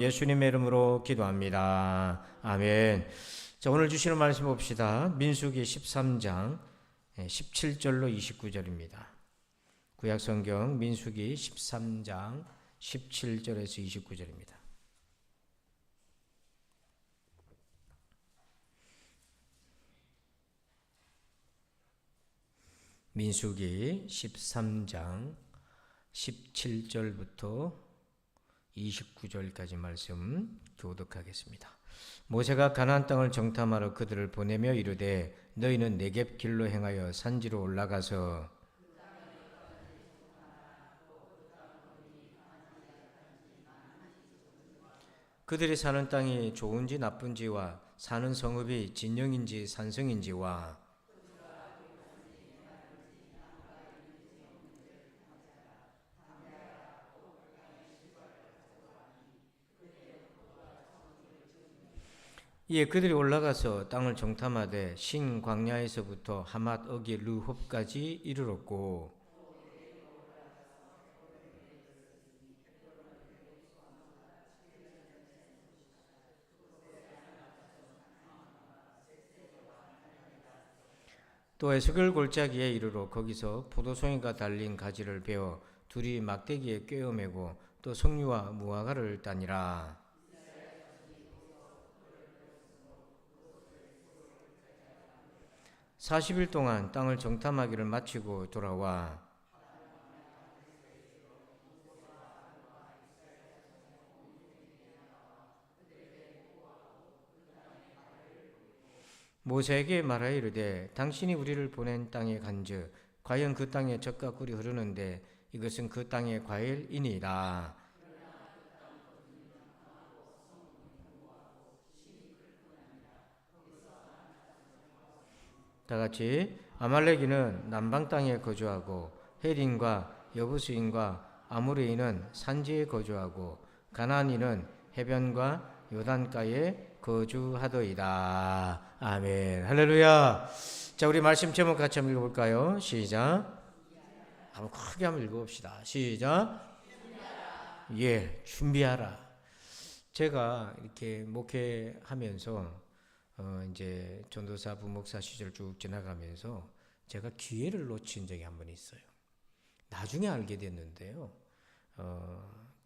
예수님의 이름으로 기도합니다. 아멘. 자, 오늘 주시는 말씀 봅시다. 민수기 13장 17절로 29절입니다. 구약성경 민수기 13장 17절에서 29절입니다. 민수기 13장 17절부터 29절까지 말씀 교독하겠습니다. 모세가 가나안 땅을 정탐하러 그들을 보내며 이르되 너희는 네겝 길로 행하여 산지로 올라가서 그들이 사는 땅이 좋은지 나쁜지와 사는 성읍이 진영인지 산성인지와 이에 그들이 올라가서 땅을 정탐하되 신 광야에서부터 하맛 어기 르홉까지 이르렀고 또 에스겔 골짜기에 이르러 거기서 포도송이가 달린 가지를 베어 둘이 막대기에 꿰어매고 또 석류와 무화과를 따니라. 40일 동안 땅을 정탐하기를 마치고 돌아와 모세에게 말하여 이르되 당신이 우리를 보낸 땅에 간즉 과연 그 땅에 젖과 꿀이 흐르는데 이것은 그 땅의 과일이니이다. 다같이 아말렉인은 남방 땅에 거주하고 헤린과 여부스인과 아모레인은 산지에 거주하고 가나안인은 해변과 요단가에 거주하더이다. 아멘. 할렐루야. 자, 우리 말씀 제목 같이 한번 읽어볼까요? 시작. 한번 크게 한번 읽어봅시다. 시작. 예, 준비하라. 제가 이렇게 목회하면서 이제 전도사 부목사 시절 쭉 지나가면서 제가 기회를 놓친 적이 한 번 있어요. 나중에 알게 됐는데요.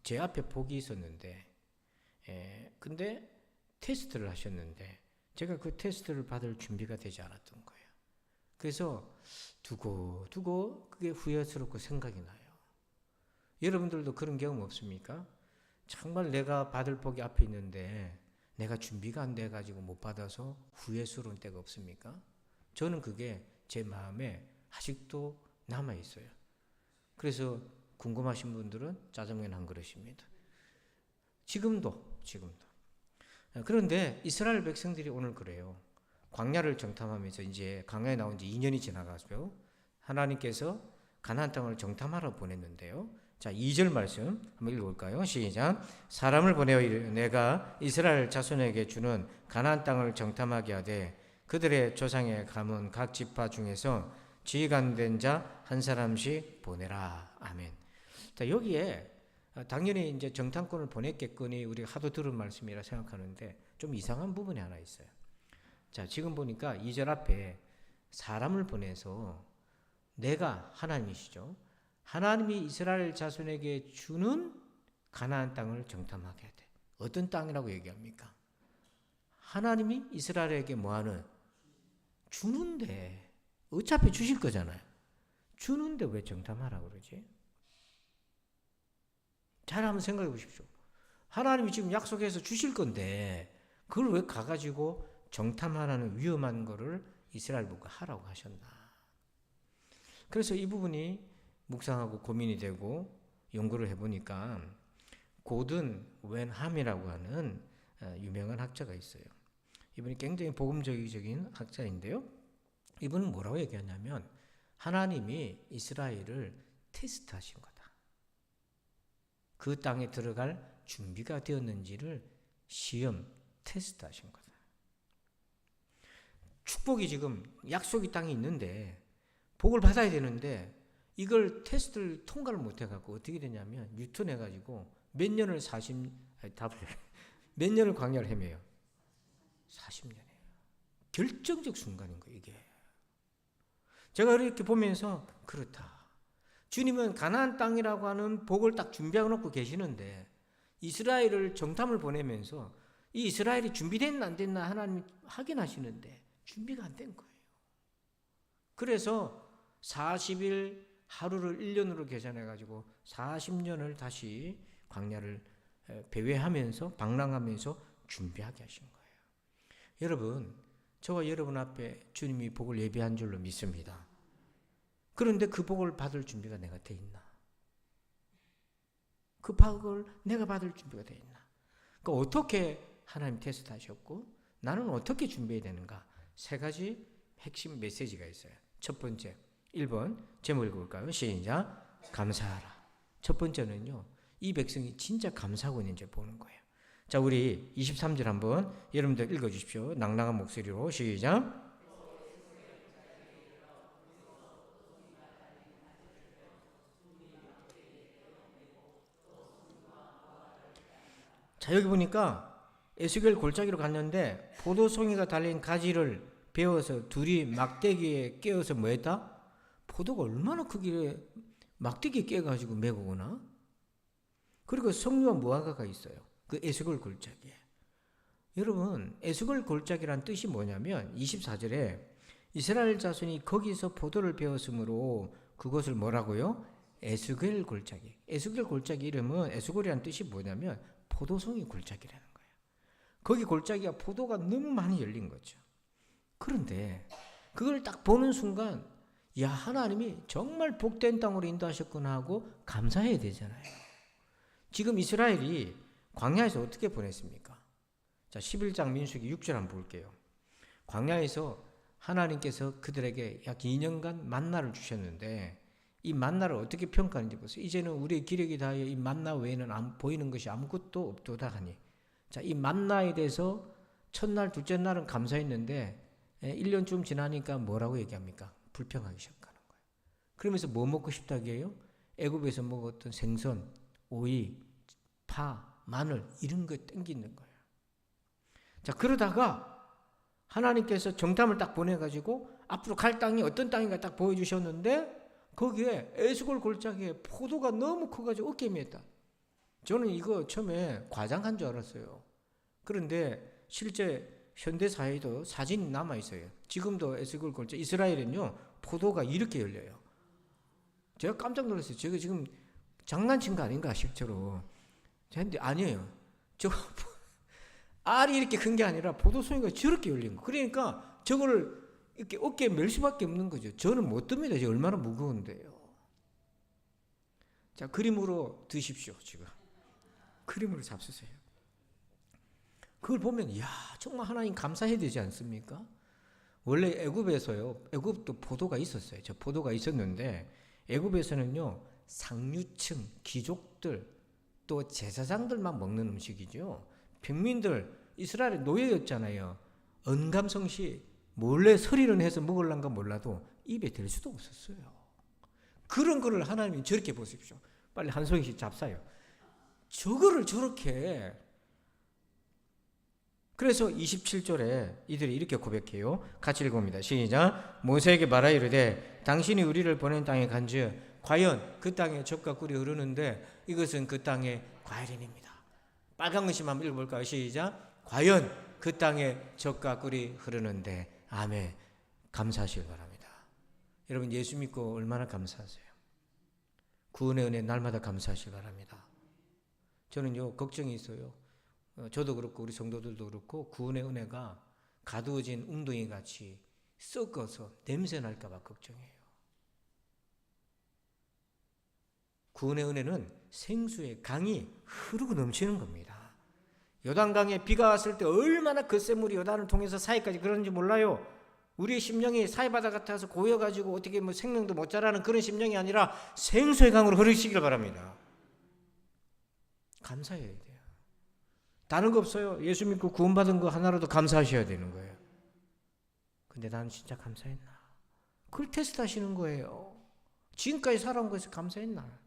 제 앞에 복이 있었는데, 근데 테스트를 하셨는데 제가 그 테스트를 받을 준비가 되지 않았던 거예요. 그래서 두고 그게 후회스럽고 생각이 나요. 여러분들도 그런 경험 없습니까? 정말 내가 받을 복이 앞에 있는데 내가 준비가 안 돼가지고 못 받아서 후회스러운 때가 없습니까? 저는 그게 제 마음에 아직도 남아있어요. 그래서 궁금하신 분들은 짜장면 한 그릇입니다. 지금도. 그런데 이스라엘 백성들이 오늘 그래요. 광야를 정탐하면서 이제 광야에 나온 지 2년이 지나가서요. 하나님께서 가나안 땅을 정탐하러 보냈는데요. 자, 2절 말씀 한번 읽어볼까요? 시작. 사람을 보내어 내가 이스라엘 자손에게 주는 가나안 땅을 정탐하게 하되 그들의 조상의 가문 각 지파 중에서 지휘관된 자 한 사람씩 보내라. 아멘. 자, 여기에 당연히 이제 정탐꾼을 보냈겠거니 우리가 하도 들은 말씀이라 생각하는데 좀 이상한 부분이 하나 있어요. 자, 지금 보니까 2절 앞에 사람을 보내서 내가 하나님이시죠. 하나님이 이스라엘 자손에게 주는 가나안 땅을 정탐하게 돼. 어떤 땅이라고 얘기합니까? 하나님이 이스라엘에게 뭐하는? 주는데 어차피 주실 거잖아요. 주는데 왜 정탐하라고 그러지? 잘 한번 생각해 보십시오. 하나님이 지금 약속해서 주실 건데 그걸 왜 가가지고 정탐하라는 위험한 거를 이스라엘 국가 하라고 하셨나? 그래서 이 부분이 묵상하고 고민이 되고 연구를 해보니까 고든 웬함이라고 하는 유명한 학자가 있어요. 이분이 굉장히 복음적인 학자인데요. 이분은 뭐라고 얘기하냐면 하나님이 이스라엘을 테스트하신 거다. 그 땅에 들어갈 준비가 되었는지를 시험 테스트하신 거다. 축복이 지금 약속이 땅에 있는데 복을 받아야 되는데 이걸 테스트를 통과를 못 해갖고 어떻게 되냐면 유턴해가지고 몇 년을 몇 년을 광야를 헤매요? 40년이에요. 결정적 순간인 거예요, 이게. 제가 이렇게 보면서 그렇다. 주님은 가나안 땅이라고 하는 복을 딱 준비하고 놓고 계시는데 이스라엘을 정탐을 보내면서 이 이스라엘이 준비됐나 안 됐나 하나님이 확인하시는데 준비가 안 된 거예요. 그래서 40일 하루를 1년으로 계산해가지고 40년을 다시 광야를 배회하면서 방랑하면서 준비하게 하신 거예요. 여러분, 저와 여러분 앞에 주님이 복을 예비한 줄로 믿습니다. 그런데 그 복을 받을 준비가 내가 돼 있나? 그 복을 내가 받을 준비가 돼 있나? 그러니까 어떻게 하나님 테스트하셨고 나는 어떻게 준비해야 되는가? 세 가지 핵심 메시지가 있어요. 첫 번째, 1번 제목 읽어볼까요? 시작. 감사하라. 첫 번째는요, 이 백성이 진짜 감사하고 있는지 보는 거예요. 자, 우리 23절 한번 여러분들 읽어주십시오. 낭낭한 목소리로 시작. 자, 여기 보니까 에스겔 골짜기로 갔는데 포도송이가 달린 가지를 베어서 둘이 막대기에 깨어서 뭐 했다? 포도가 얼마나 크기에 막대기에 깨가지고 메고 오나? 그리고 석류와 무화과가 있어요. 그 에스겔 골짜기에. 여러분, 에스겔 골짜기란 뜻이 뭐냐면 24절에 이스라엘 자손이 거기서 포도를 베었으므로 그것을 뭐라고요? 에스겔 골짜기. 에스겔 골짜기 이름은 에스겔이란 뜻이 뭐냐면 포도송이 골짜기라는 거예요. 거기 골짜기가 포도가 너무 많이 열린 거죠. 그런데 그걸 딱 보는 순간 야, 하나님이 정말 복된 땅으로 인도하셨구나 하고 감사해야 되잖아요. 지금 이스라엘이 광야에서 어떻게 보냈습니까? 자, 11장 민수기 6절 한번 볼게요. 광야에서 하나님께서 그들에게 약 2년간 만나를 주셨는데 이 만나를 어떻게 평가하는지 보세요. 이제는 우리의 기력이 다하여 이 만나 외에는 보이는 것이 아무것도 없도다 하니. 자, 이 만나에 대해서 첫날, 둘째 날은 감사했는데 1년쯤 지나니까 뭐라고 얘기합니까? 불평하기 시작하는 거예요. 그러면서 뭐 먹고 싶다기에요? 애굽에서 먹었던 생선, 오이, 파, 마늘 이런 거 땡기는 거예요. 자, 그러다가 하나님께서 정탐을 딱 보내가지고 앞으로 갈 땅이 어떤 땅인가 딱 보여주셨는데 거기에 에스골 골짜기에 포도가 너무 커가지고 어깨 맸다. 저는 이거 처음에 과장한 줄 알았어요. 그런데 실제 현대사회에도 사진이 남아있어요. 지금도 에스골 골짜기, 이스라엘은요, 포도가 이렇게 열려요. 제가 깜짝 놀랐어요. 제가 지금 장난친 거 아닌가 실제로. 근데 아니에요. 저 알이 이렇게 큰 게 아니라 포도송이가 저렇게 열린 거. 그러니까 저거를 이렇게 어깨에 멜 수밖에 없는 거죠. 저는 못 듭니다. 저 얼마나 무거운데요. 자, 그림으로 드십시오. 지금 그림으로 잡수세요. 그걸 보면 이야, 정말 하나님 감사해야 되지 않습니까? 원래 애굽에서요, 애굽도 포도가 있었어요. 저 포도가 있었는데 애굽에서는요, 상류층 귀족들 또 제사장들만 먹는 음식이죠. 평민들, 이스라엘 노예였잖아요. 언감성시 몰래 서리는 해서 먹으려는가 몰라도 입에 댈 수도 없었어요. 그런 거를 하나님이 저렇게 보십시오. 빨리 한 송이씩 잡사요. 저거를 저렇게. 그래서 27절에 이들이 이렇게 고백해요. 같이 읽어봅니다. 시작. 모세에게 말하 이르되 당신이 우리를 보낸 땅에 간즉 과연 그 땅에 젖과 꿀이 흐르는데 이것은 그 땅의 과일입니다. 빨간 글씨 한번 읽어볼까요? 시작. 과연 그 땅에 젖과 꿀이 흐르는데. 아멘. 감사하시길 바랍니다. 여러분, 예수 믿고 얼마나 감사하세요? 구원의 은혜 날마다 감사하시길 바랍니다. 저는요, 걱정이 있어요. 저도 그렇고 우리 성도들도 그렇고 구원의 은혜가 가두어진 웅덩이 같이 썩어서 냄새 날까 봐 걱정해요. 구원의 은혜는 생수의 강이 흐르고 넘치는 겁니다. 요단강에 비가 왔을 때 얼마나 그 샘물이 요단을 통해서 사이까지 그러는지 몰라요. 우리의 심령이 사이바다 같아서 고여가지고 어떻게 뭐 생명도 못 자라는 그런 심령이 아니라 생수의 강으로 흐르시길 바랍니다. 감사해야 돼요. 다른 거 없어요. 예수 믿고 구원받은 거 하나라도 감사하셔야 되는 거예요. 근데 나는 진짜 감사했나? 그걸 테스트 하시는 거예요. 지금까지 살아온 것에 감사했나?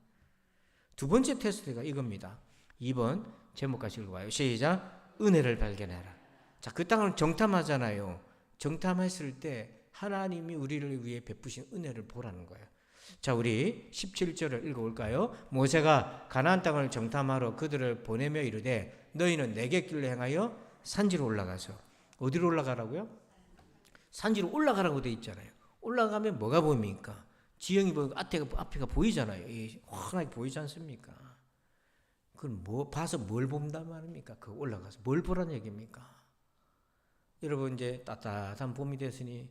두 번째 테스트가 이겁니다. 2번 제목까지 읽어봐요. 시작. 은혜를 발견해라. 자, 그 땅을 정탐하잖아요. 정탐했을 때 하나님이 우리를 위해 베푸신 은혜를 보라는 거예요. 자, 우리 17절을 읽어볼까요? 모세가 가나안 땅을 정탐하러 그들을 보내며 이르되 너희는 내게 길로 행하여 산지로 올라가서. 어디로 올라가라고요? 산지로 올라가라고 돼 있잖아요. 올라가면 뭐가 보입니까? 지형이 보이고 앞에가 보이잖아요. 환하게 보이지 않습니까? 그건 뭐 봐서 뭘 본단 말입니까? 그 올라가서 뭘 보라는 얘기입니까? 여러분 이제 따뜻한 봄이 됐으니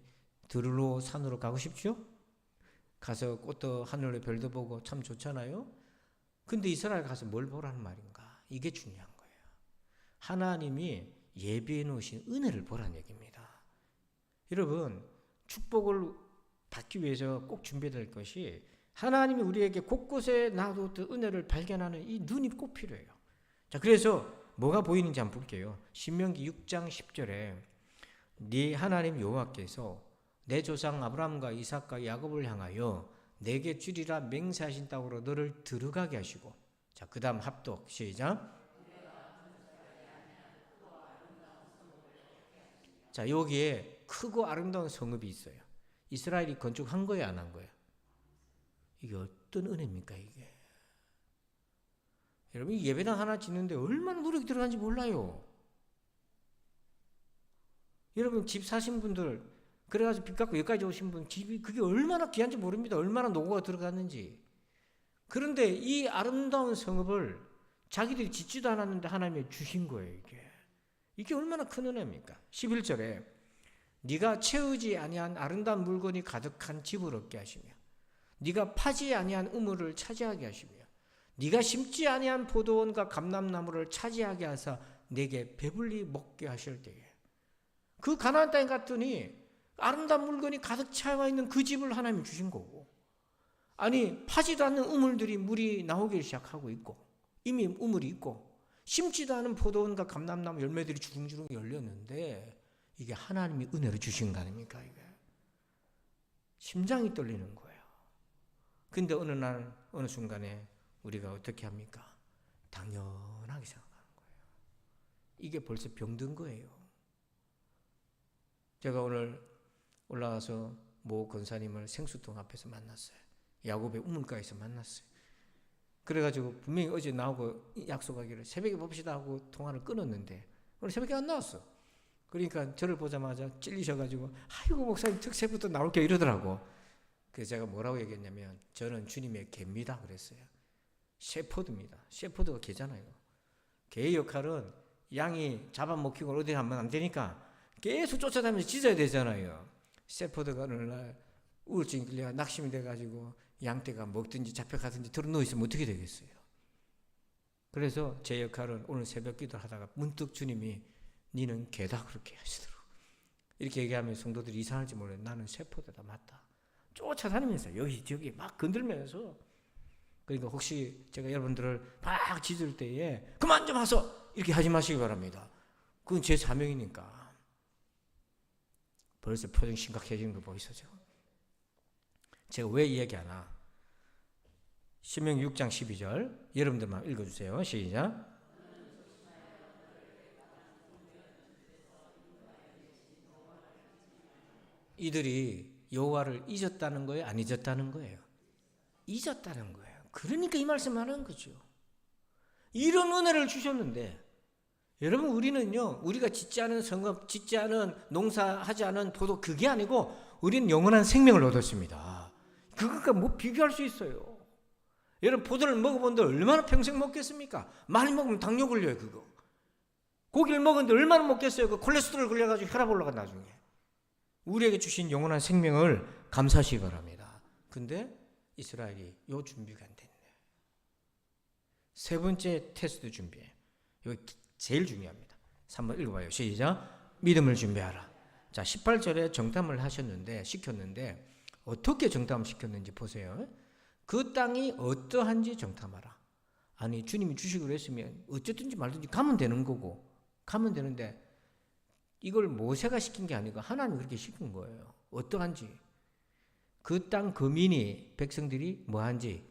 들으러 산으로 가고 싶죠? 가서 꽃도 하늘의 별도 보고 참 좋잖아요. 근데 이스라엘 가서 뭘 보라는 말인가? 이게 중요한 거예요. 하나님이 예비해 놓으신 은혜를 보라는 얘기입니다. 여러분 축복을 받기 위해서 꼭 준비해야 될 것이 하나님이 우리에게 곳곳에 놔뒀던 은혜를 발견하는 이 눈이 꼭 필요해요. 자, 그래서 뭐가 보이는지 한번 볼게요. 신명기 6장 10절에 네 하나님 여호와께서 내 조상 아브라함과 이삭과 야곱을 향하여 내게 주리라 맹세하신 땅으로 너를 들어가게 하시고. 자, 그 다음 합독 시작. 자, 여기에 크고 아름다운 성읍이 있어요. 이스라엘이 건축한 거예요, 안 한 거예요? 이게 어떤 은혜입니까, 이게? 여러분, 이 예배당 하나 짓는데 얼마나 노력이 들어간지 몰라요. 여러분, 집 사신 분들, 그래가지고 빚 갚고 여기까지 오신 분, 집이 그게 얼마나 귀한지 모릅니다. 얼마나 노고가 들어갔는지. 그런데 이 아름다운 성읍을 자기들이 짓지도 않았는데 하나님이 주신 거예요, 이게. 이게 얼마나 큰 은혜입니까? 11절에 네가 채우지 아니한 아름다운 물건이 가득한 집을 얻게 하시며 네가 파지 아니한 우물을 차지하게 하시며 네가 심지 아니한 포도원과 감람나무를 차지하게 하사 내게 배불리 먹게 하실 때에 그 가나안 땅에 갔더니 아름다운 물건이 가득 차와 있는 그 집을 하나님이 주신 거고, 아니 파지도 않는 우물들이 물이 나오기 시작하고 있고 이미 우물이 있고 심지도 않은 포도원과 감람나무 열매들이 주렁주렁 열렸는데 이게 하나님이 은혜로 주신 거 아닙니까? 이게 심장이 떨리는 거예요. 근데 어느 날 어느 순간에 우리가 어떻게 합니까? 당연하게 생각하는 거예요. 이게 벌써 병든 거예요. 제가 오늘 올라가서 모 권사님을 생수통 앞에서 만났어요. 야곱의 우물가에서 만났어요. 그래가지고 분명히 어제 나오고 약속하기를 새벽에 봅시다 하고 통화를 끊었는데 오늘 새벽에 안 나왔어. 그러니까 저를 보자마자 찔리셔가지고 아이고 목사님 특세부터 나올게요 이러더라고. 그래서 제가 뭐라고 얘기했냐면 저는 주님의 개입니다 그랬어요. 셰퍼드입니다. 셰퍼드가 개잖아요. 개의 역할은 양이 잡아먹히고 어디 가면 안 되니까 계속 쫓아다니면서 짖어야 되잖아요. 셰퍼드가 어느 날 우울증이 끌려 낙심이 돼가지고 양떼가 먹든지 잡혀가든지 들어 누워있으면 어떻게 되겠어요? 그래서 제 역할은 오늘 새벽 기도를 하다가 문득 주님이 니는 개다 그렇게 하시더라고. 이렇게 얘기하면 성도들이 이상할지 몰라요. 나는 셰퍼드다 맞다. 쫓아다니면서 여기저기 막 건들면서, 그러니까 혹시 제가 여러분들을 막 짖을 때에 그만 좀 하소 이렇게 하지 마시기 바랍니다. 그건 제 사명이니까. 벌써 표정 심각해지는 거 보이시죠? 제가 왜 이 얘기하나? 신명기 6장 12절 여러분들만 읽어주세요. 시작. 이들이 여호와를 잊었다는 거예요? 안 잊었다는 거예요? 잊었다는 거예요. 그러니까 이 말씀을 하는 거죠. 이런 은혜를 주셨는데 여러분 우리는요, 우리가 짓지 않은 성읍, 짓지 않은 농사하지 않은 포도 그게 아니고 우리는 영원한 생명을 얻었습니다. 그것과 뭐 비교할 수 있어요? 여러분 포도를 먹어본데 얼마나 평생 먹겠습니까? 많이 먹으면 당뇨 걸려요. 그거 고기를 먹었는데 얼마나 먹겠어요? 그 콜레스테롤 걸려가지고 혈압 올라가. 나중에 우리에게 주신 영원한 생명을 감사하시기 바랍니다. 근데 이스라엘이 요 준비가 안 됐네. 세 번째 테스트 준비해. 여기 제일 중요합니다. 3번 읽어봐요. 시작. 믿음을 준비하라. 자, 18절에 정탐을 시켰는데 어떻게 정탐을 시켰는지 보세요. 그 땅이 어떠한지 정탐하라. 아니 주님이 주시기로 했으면 어쨌든지 말든지 가면 되는 거고, 가면 되는데 이걸 모세가 시킨 게 아니고 하나님이 그렇게 시킨 거예요. 어떠한지, 그 땅 거민이 백성들이 뭐한지,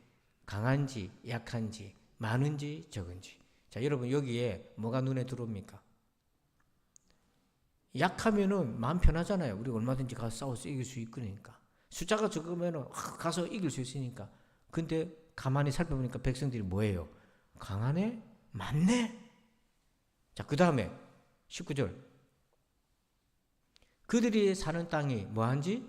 강한지 약한지, 많은지 적은지. 자, 여러분 여기에 뭐가 눈에 들어옵니까? 약하면은 마음 편하잖아요. 우리 얼마든지 가서 싸워서 이길 수 있으니까. 숫자가 적으면은 가서 이길 수 있으니까. 근데 가만히 살펴보니까 백성들이 뭐예요? 강하네? 많네? 자, 그 다음에 19절. 그들이 사는 땅이 뭐한지?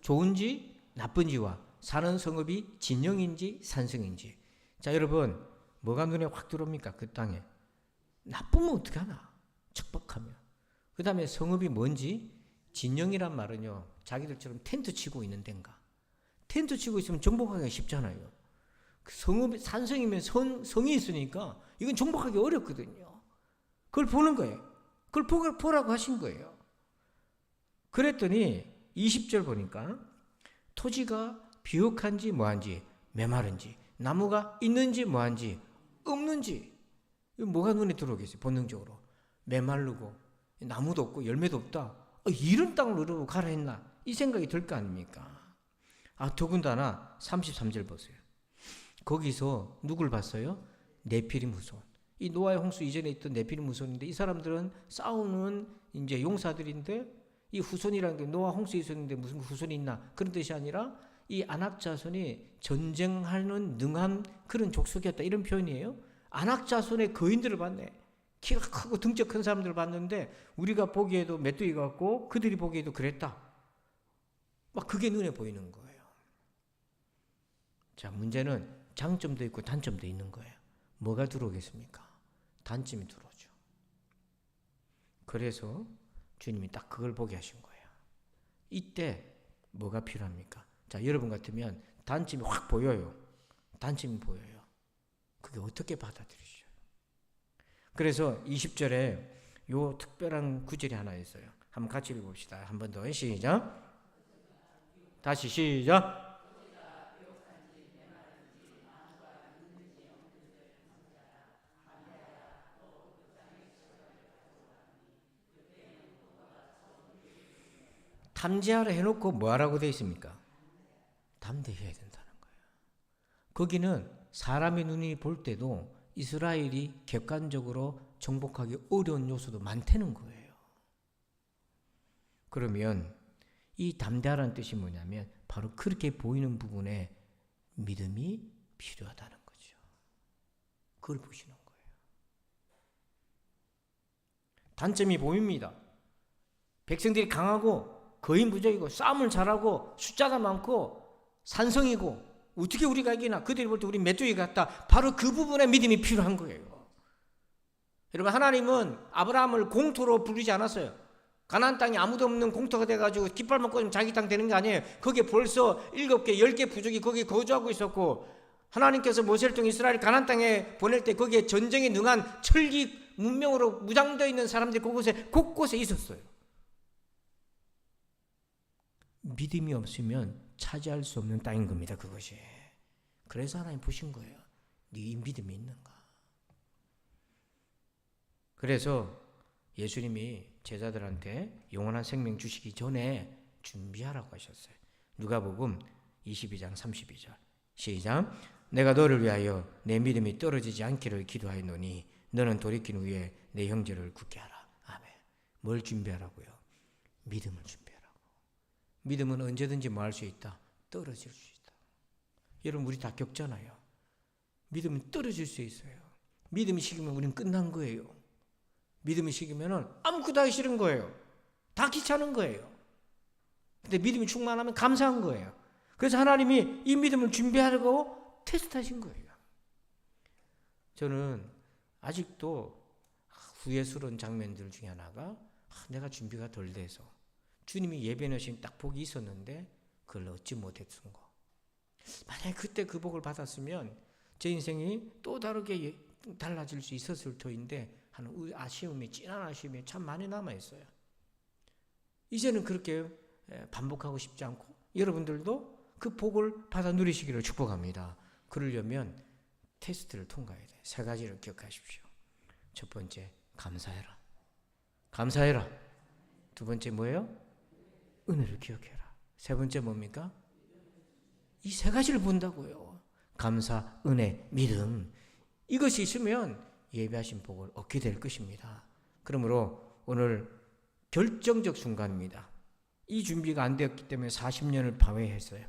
좋은지 나쁜지와 사는 성읍이 진영인지 산성인지. 자, 여러분 뭐가 눈에 확 들어옵니까? 그 땅에 나쁘면 어떡하나? 척박하면. 그 다음에 성읍이 뭔지? 진영이란 말은요, 자기들처럼 텐트 치고 있는 데인가. 텐트 치고 있으면 정복하기가 쉽잖아요. 그 성읍, 산성이면 성이 있으니까 이건 정복하기 어렵거든요. 그걸 보는 거예요. 그걸 보라고 하신 거예요. 그랬더니 20절 보니까 토지가 비옥한지 뭐한지 메마른지 나무가 있는지 뭐한지 없는지. 뭐가 눈에 들어오겠어요? 본능적으로 메마르고 나무도 없고 열매도 없다. 이런 땅을 으르고 가라 했나? 이 생각이 들 거 아닙니까? 더군다나 33절 보세요. 거기서 누굴 봤어요? 네피림 후손. 이 노아의 홍수 이전에 있던 네피림 후손인데, 이 사람들은 싸우는 이제 용사들인데, 이 후손이라는 게 노아 홍수에 있었는데 무슨 후손이 있나 그런 뜻이 아니라 이 안악 자손이 전쟁하는 능한 그런 족속이었다, 이런 표현이에요. 안악 자손의 거인들을 봤네. 키가 크고 등짝 큰 사람들을 봤는데 우리가 보기에도 메뚜기 같고 그들이 보기에도 그랬다. 막 그게 눈에 보이는 거예요. 자, 문제는 장점도 있고 단점도 있는 거예요. 뭐가 들어오겠습니까? 단점이 들어오죠. 그래서 주님이 딱 그걸 보게 하신 거예요. 이때 뭐가 필요합니까? 자, 여러분 같으면 단점이 확 보여요. 단점이 보여요. 그게 어떻게 받아들이셔요? 그래서 20절에 요 특별한 구절이 하나 있어요. 한번 같이 읽어봅시다. 한 번 더. 시작. 다시 시작. 탐지하라 해놓고 뭐하라고 되어 있습니까? 담대해야 된다는 거예요. 거기는 사람의 눈이 볼 때도 이스라엘이 객관적으로 정복하기 어려운 요소도 많다는 거예요. 그러면 이 담대하라는 뜻이 뭐냐면 바로 그렇게 보이는 부분에 믿음이 필요하다는 거죠. 그걸 보시는 거예요. 단점이 보입니다. 백성들이 강하고 거인부족이고 싸움을 잘하고 숫자가 많고 산성이고 어떻게 우리가 이기나, 그들이 볼 때 우리 메뚜기 같다. 바로 그 부분에 믿음이 필요한 거예요. 여러분, 하나님은 아브라함을 공토로 부르지 않았어요. 가나안 땅에 아무도 없는 공터가 돼가지고 깃발만 꽂으면 자기 땅 되는 게 아니에요. 거기에 벌써 7개, 10개 부족이 거기 거주하고 있었고, 하나님께서 모세를 통해 이스라엘 가나안 땅에 보낼 때 거기에 전쟁에 능한 철기 문명으로 무장되어 있는 사람들이 곳곳에 있었어요. 믿음이 없으면 차지할 수 없는 땅인 겁니다, 그것이. 그래서 하나님 보신 거예요. 네 믿음이 있는가? 그래서 예수님이 제자들한테 영원한 생명 주시기 전에 준비하라고 하셨어요. 누가복음 22장 32절. 시작. 내가 너를 위하여 내 믿음이 떨어지지 않기를 기도하였노니 너는 돌이킨 후에 내 형제를 굳게 하라. 아멘. 뭘 준비하라고요? 믿음을 준비하라고. 믿음은 언제든지 뭐 할 수 있다? 떨어질 수 있다. 여러분, 우리 다 겪잖아요. 믿음은 떨어질 수 있어요. 믿음이 식으면 우리는 끝난 거예요. 믿음이 식으면 아무것도 하기 싫은 거예요. 다 귀찮은 거예요. 근데 믿음이 충만하면 감사한 거예요. 그래서 하나님이 이 믿음을 준비하려고 테스트하신 거예요. 저는 아직도 후회스러운 장면들 중에 하나가 내가 준비가 덜 돼서 주님이 예배하신 딱 복이 있었는데 그걸 얻지 못했던 거. 만약에 그때 그 복을 받았으면 제 인생이 또 다르게 달라질 수 있었을 터인데 하는 아쉬움이, 찐한 아쉬움이 참 많이 남아있어요. 이제는 그렇게 반복하고 싶지 않고 여러분들도 그 복을 받아 누리시기를 축복합니다. 그러려면 테스트를 통과해야 돼요. 3가지를 기억하십시오. 첫 번째, 감사해라. 감사해라. 두 번째 뭐예요? 은혜를 기억해라. 세 번째 뭡니까? 이 3가지를 본다고요. 감사, 은혜, 믿음. 이것이 있으면 예배하신 복을 얻게 될 것입니다. 그러므로 오늘 결정적 순간입니다. 이 준비가 안 되었기 때문에 40년을 방해했어요.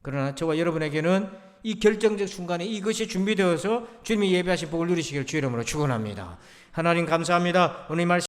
그러나 저와 여러분에게는 이 결정적 순간에 이것이 준비되어서 주님이 예배하신 복을 누리시길 주 이름으로 축원합니다. 하나님 감사합니다. 오늘 이 말씀